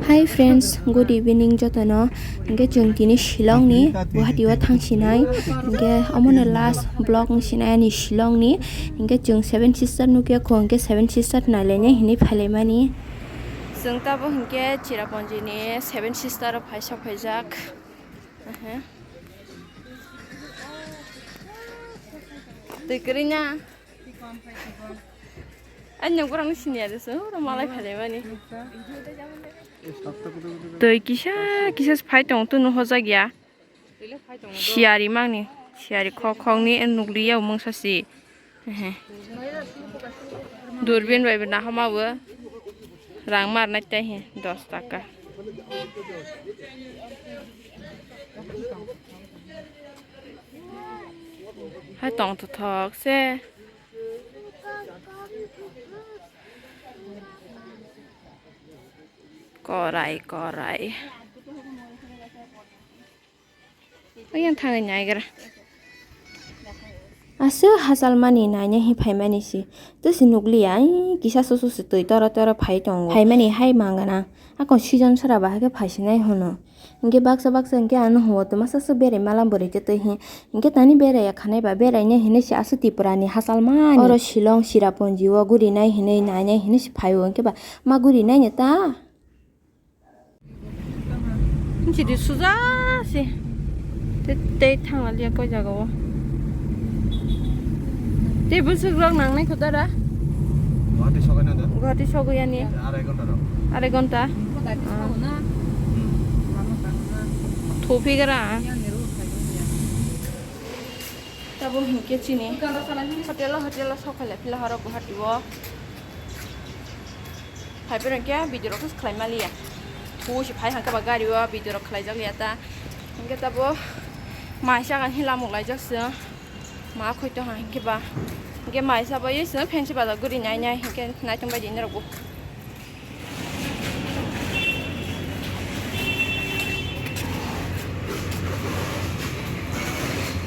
Hi friends, good evening jotono. Inge chung tini Shillong ni Guwahati wa thangsinai. Inge amone last vlog ngsinai ni Shillong ni. Inge chung seven sister nuke ko inge seven sister nalenya hini phalemani. Chung tabo inge chiraponji ni seven sister phaisa phaijak. Tikrinya. Anyang kurang sini ada so, malai phalemani. Tui kisa phai tong tu nu hoja gya siari mangni siari khong ni nugli yaw mungsasi durbin bai na hamawo rang marnai tai he 10 taka hai tong tu thok se korai ayan thang nyai gara asu hasal mani nanya hi phaimani si to sinugli ai kisa susu sutui tora phai tong phaimani hai mangana akon season sara ba ke phaisinai hono inge baksa inge anu ho to masa su bere malam bori te hi inge tani bere ya khanai ba bere ne hine si asu tipurani hasal mani oro Shillong siraponji wa guri nai hine nanya hine si phaiwo ke ba ma guri nai ne ta chỉ đi suza si, tết thằng là liên coi jago, tết bữa trước rong nắng này có ta đã, Guwahati shogu ya ni, are gonta, thopi gara, tabu hingke cini, hotel sokal ya, pila hara Guwahati wo, hai perang kia video rokus klaim malia. Push phai hang ka ba gari wa video ro khlai jak yata inge tabo mai sa kan hila mok lai jak se ma khoi to hang ke ba inge mai sa ba yese phensi ba da guri nyai inge nai tong ba din ro bu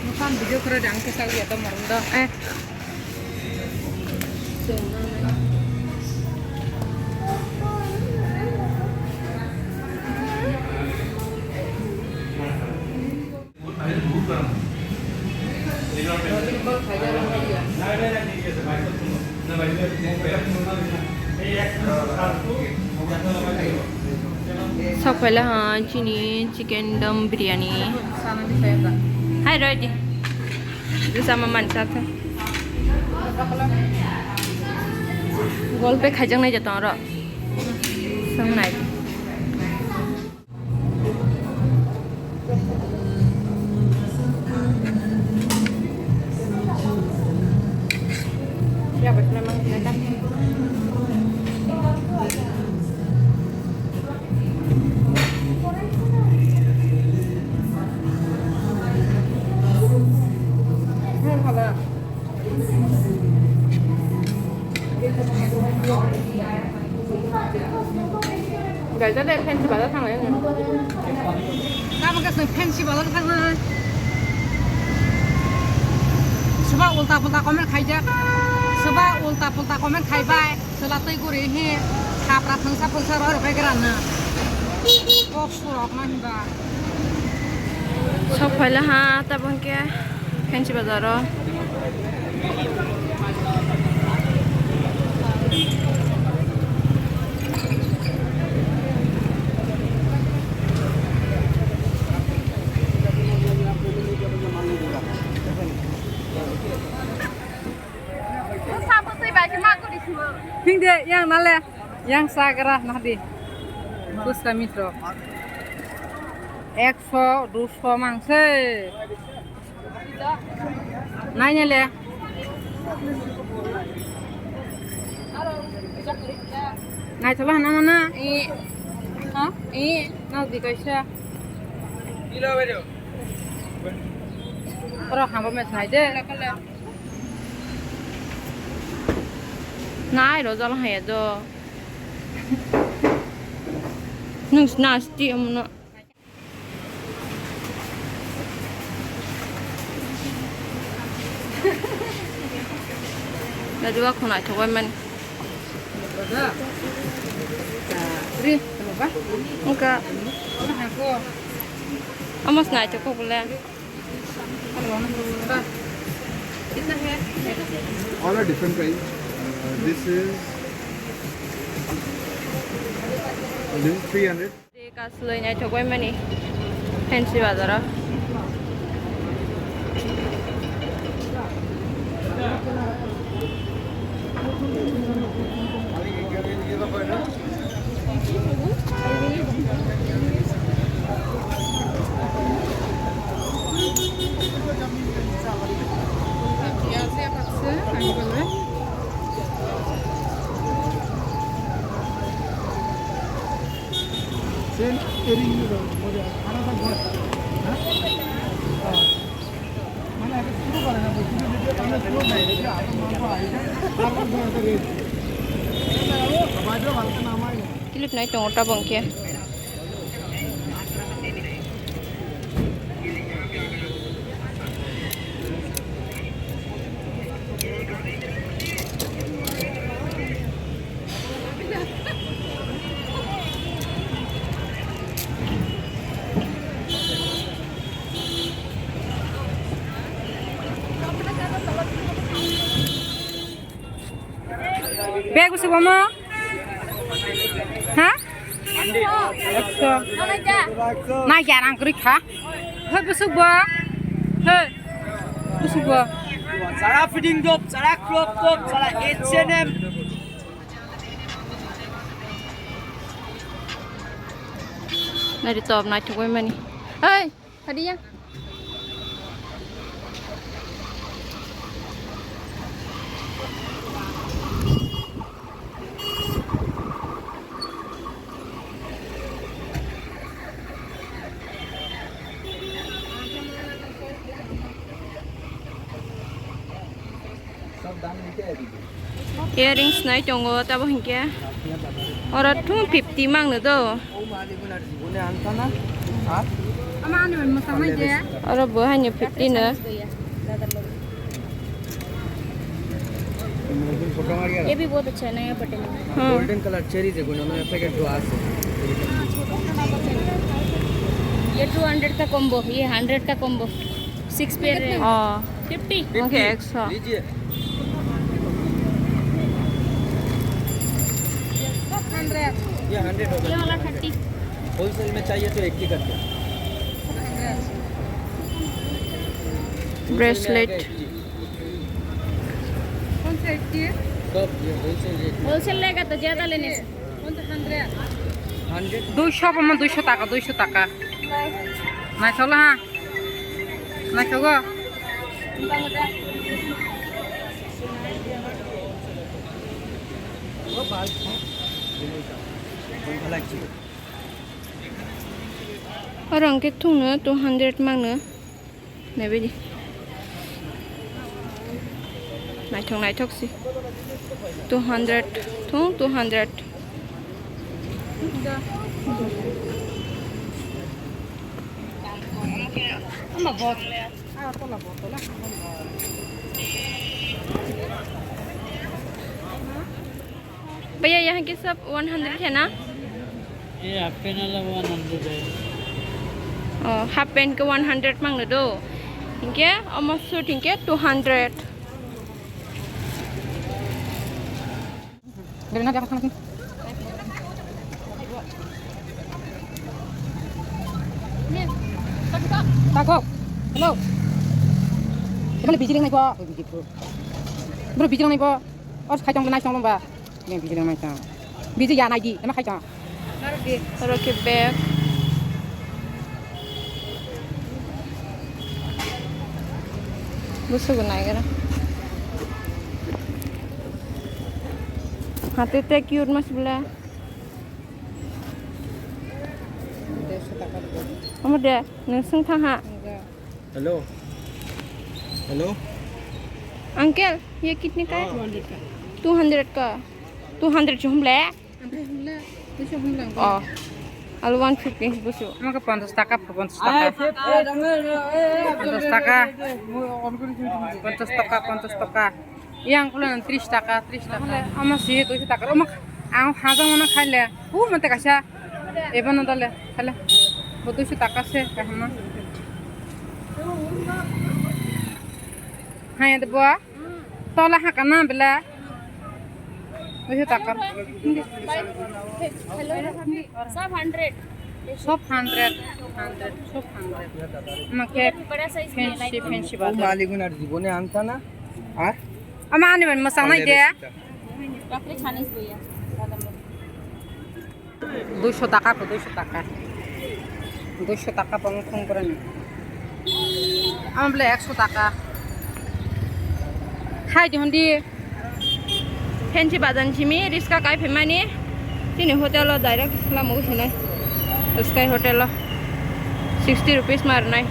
nukan video kra dang ke sa ya to marun da Sakala ha chini chicken dum biryani hai ready sama man satha gol pe khajang nai jata ro sang nai ya betul memang ada Gak ada pensi balas thang ya. Kamu kasih pensi balas thang lah. Sebab ulta-ulta komen kajak. Sebab ulta-ulta komen kajbai. Selatai gurih he. Kapra thang sa pulsa roh bergerak. Kok surok mah ba. Sok pala ha tabang ke pensi bazar. Hingga yang nale, yang sagarah nahdi, kusta mitro. 100, 200 mangse. Nanya le. Nai coba nama na. Nau di kaisa. Orang hamba mes naide. Nai ro jalan hai do. Nus nasti amna. Là đưa con lại thôi mình. Đi. Enggak. Amos na cukup boleh. All are different price. This is 300. Di kaslenya cukup mana? Fancy bazar. Kilip naik congota bangkit. Bag busuk mama? Hah? Nah jarang kerik ha? Hei busuk ba? Hei busuk ba? Salah feeding job, salah crop top, salah H&M. Nah di top naik cukup mana? Hei, tadi ya? Earrings naik conggo tapi hingga orang tu 50 mang tu. Ama ni macam mana je? Orang buahnya 50 na. ये भी बहुत अच्छा है नया button है golden colour cherry देखो ना मैं पैकेट ग्लास ये 200 का कॉम्बो ये 100 का कॉम्बो 6 पेयर है Oh, 50 okay extra. लीजिए ये 100 ये होगा वाला 30 होलसेल में चाहिए तो 80 करके Bracelet. कौन सा है? सब ये होलसेल रेट होलसेल लेगा तो ज्यादा लेने से कौन सा 100? 100 200 paman 200 taka 200 taka. Naik solah ha. Naik sogo. Orang ke thung na 200 mang na. Này bây giờ. Này thong si. 200 thung 200. Ama bot. Ah, tola botol lah. भैया यहाँ के सब 100 है ना? ये हाफ पेन वाला 100 है हाफ पैंट के 100 मांग दो इनके almost suit इनके 200 Dari nanti apa lagi? Takut. Hello. Cuman biji naik pak. Bro biji naik pak. Harus kacang naik cang lomba. Ini biji naik cang. Biji ya naik di. Emang kacang. और के bag बुसु बनाए करा हाथे ते cute मस बोला हम दे नोंसों थाहा हेलो हेलो अंकल ये कितने का है 200 का 200 जो हम ले oh Alu 150 busu. Emang ke 50 taka, 50 taka. 50 taka. 50 taka, 50 taka. Yang kulan 30 taka, 30 taka. Ama sih 200 taka. Omak, ang hazang mana khale. Mante kasha. এবার না তাহলে তাহলে 200 টাকা সে এখন না হ্যাঁ দেব তলা হাঁকা না বেলা 200 টাকা सब 100 সব 100 সব 100 আমাকে बड़ा साइज में ফেন্সি ও বাজার মালিগুনার জীবনে আনতা না আর আমার আনিবেন মশা নাই দে राखले छानिस भैया 200 টাকা 200 টাকা 200 টাকা পঙ্খন করে নি আমার বলে 100 টাকা খাই দিহন দি ফেন্সি বাজান চিমি রিস্কা কাই ফেমানি তিনি হোটেল ডাইরেক্ট লামু সিনাই স্কাই হোটেল 60 rupees মারনাই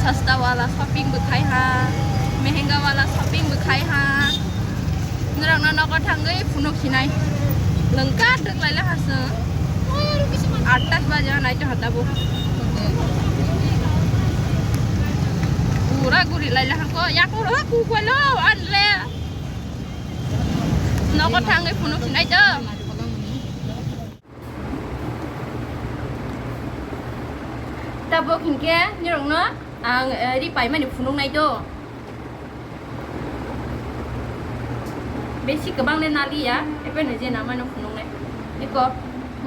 सस्ता वाला शॉपिंग बुखाई हा महंगा वाला शॉपिंग बुखाई हा नरक नक थांगै फुनक खिनाय नंका दगलायला हासो 8 बजे नाइट हताबो पूरा गुरी लायला हाको याको र कु कोलो आनले नक थांगै फुनक खिनाय द तबो खिनके नरक न आं रिपाय माने फुनक नाय द बेसि गोबां ले नालिया एबेनो जेना माने फुनंनाय इको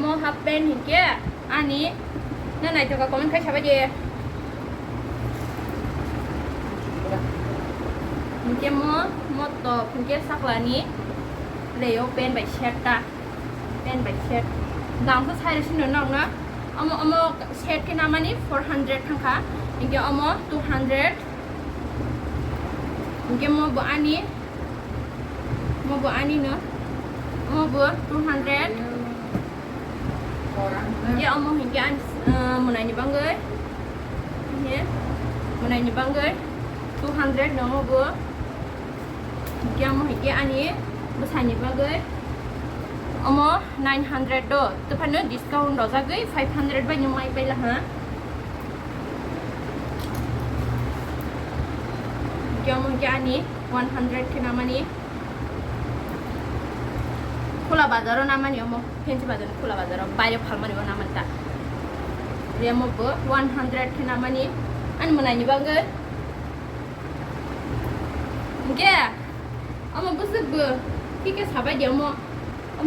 मो हाफ पेन हिके आनि ना नायथका कमेन्ट खाय साबाय दे हिके मो मतो हिके साखलानि लेयो पेन बाय सेटटा पेन बाय सेट दामखौ सायरसिनो नावना अमो सेट के नामानि 400 थांखा हिके अमो 200 हिके मो बो आनि mau ani no mau 200 ya omong hingga menanya banggai ya menanya banggai 200 no mau hingga mau hingga ani besarnya banggai omo 900 do tepatnya discount do zagai 500 banyak mai pela ha hingga mau hingga ani 100 ke namanya खुला बाजाराव नामानि Amo fancy बाजार खुला बाजाराव बायरे फालमानि बा नामानि ता रेमो 100 के नामानि आन मोनायनि बांगै गे अमो बुसबो ठीके साबाय दि अमो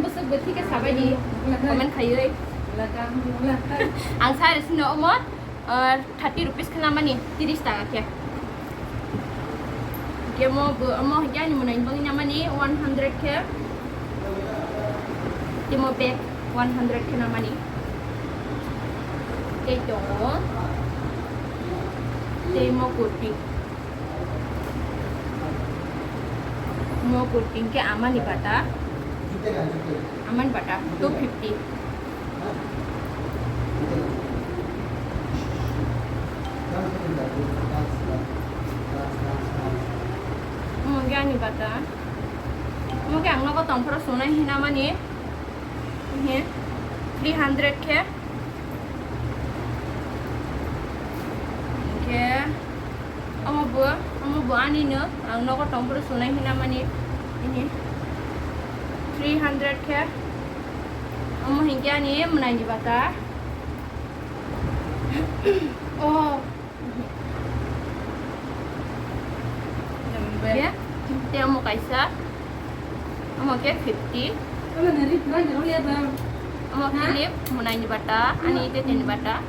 बुसबो ठीके साबाय दि कमेन्ट खायै आं सारिसिनो अमो 30 rupees के नामानि 30 टाका के गेमो अमो यानि मोनायनि बांगै नामानि 100 के Timo bag 100 ke namani. Ito Timo kuting. Mo kuting ke aman ni bata. Aman bata 250. Mo gani bata. Mo gang no ko tong pro sunai hinamani. Here 300 ke okay amo bu ani no ang no ko tong pro sunai hinamani ini 300 ke amo hingga ni menanji bata oh ya kita amo kaisa amo ke 50 Amo clip munai bata ani ite ten bata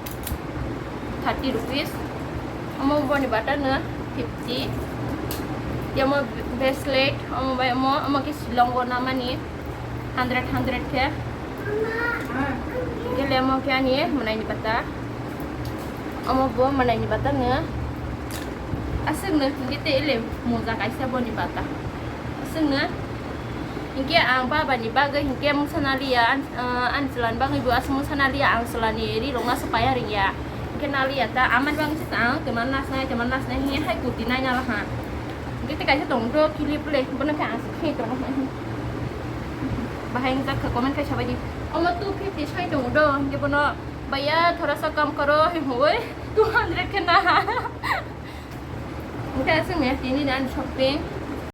30 rupees amo boni bata na 50 dia mo bracelet amo ke Shillong go namani 100 ke gele amo ke ani munai bata amo bo munai bata na aseng na ngite ele moza kaisa boni bata aseng na hingga ang baba ni bagai hingga mung sanalia an selan bangai bu asmu sanalia ang selani ri longa supaya ring ya hingga nalia ta aman bangai sita ke mana nasnya hi hai kuti nanya lah ha Kita kasih tongdo kilip le, bener kan asik tong. Bahaya nggak ke komen kayak siapa di. Oma 250 saya tongdo, dia bener bayar थोड़ा सा कम करो होए 200 के ना. Mungkin asing ya, ini dan shopping.